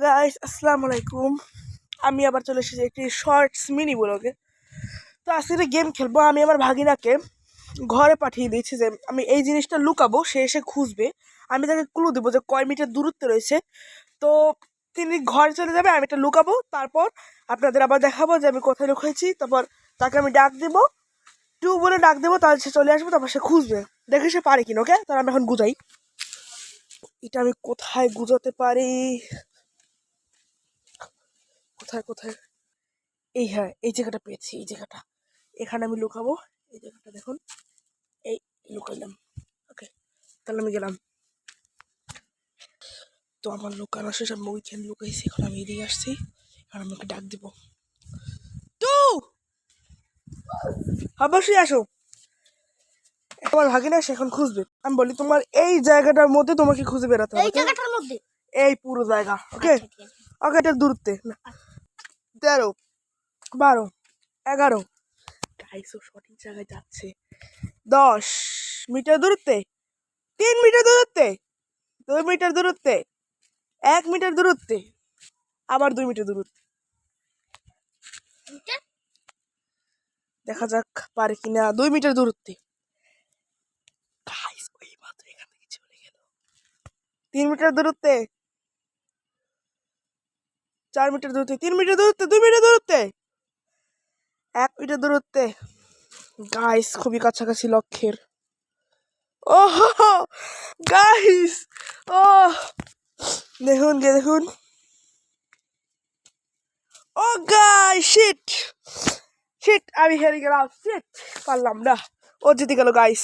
Guys, আসসালামু আলাইকুম। আমি আবার চলে এসেছি একটি শর্টস মিনি ব্লগে। তো আজকে একটা গেম খেলবো। আমি আমার ভাগিনাকে ঘরে পাঠিয়ে দিয়েছি যে আমি এই জিনিসটা লুকাবো, সে এসে খুঁজবে। আমি তাকে ক্লু দেবো যে কয় মিটার দূরত্বে রয়েছে। তো তিনি ঘরে চলে যাবে, আমি এটা লুকাবো। তারপর আপনাদের আবার দেখাবো যে আমি কোথায় লুকিয়েছি। তারপর তাকে আমি ডাক দেবো, টু বলে ডাক দেবো, তাহলে সে চলে আসবে। তারপর সে খুঁজবে, দেখে সে পারে কিনা। ওকে, তাহলে আমি এখন গুজাই। এটা আমি কোথায় গুজাতে পারি? কোথায় কোথায়? এই, হ্যাঁ, এই জায়গাটা পেয়েছি। এই জায়গাটা, এখানে আমি লুকাবো। এই জায়গাটা দেখুন, এই লুকাইলাম। ওকে, তাহলে আমি গেলাম। তো আমার লুকানো শেষ, আমি ওইখানে লুকাইছি। এখন আমি এদিকে আসছি, আর আমাকে ডাক দিব। টু, অবশ্যই আসো। আমার ভাগিনা সে এখন খুঁজবে। আমি বলি তোমার এই জায়গাটার মধ্যে তোমাকে খুঁজে বেড়াতে হবে। এই জায়গাটার মধ্যে, এই পুরো জায়গা। ওকে ওকে, এটার দূরত্বে 13, 12, 11, গাইস ও সঠিক জায়গায় যাচ্ছে। 10 মিটার দূরত্বে, 3 মিটার দূরত্বে, 2 মিটার দূরত্বে, 1 মিটার দূরত্বে, আবার 2 মিটার দূরত্বে। দেখা যাক পারে কিনা। 2 মিটার দূরত্বে। গাইস ওই মাত্র এখান থেকে চলে গেল। 3 মিটার দূরত্বে, 4 মিটার দূরত্বে, 3 মিটার দূরত্বে, 2 মিটার দূরত্বে, 1 মিটার দূরত্বে। গাইস খুবই কাছাকাছি লক্ষ্যের। ওহ গাইস, ও দেখুন গে দেখুন। ও গাইস, শিট শিট, আমি হেরে গেলাম। শিট, পারলাম না, ও জিতে গেল গাইস।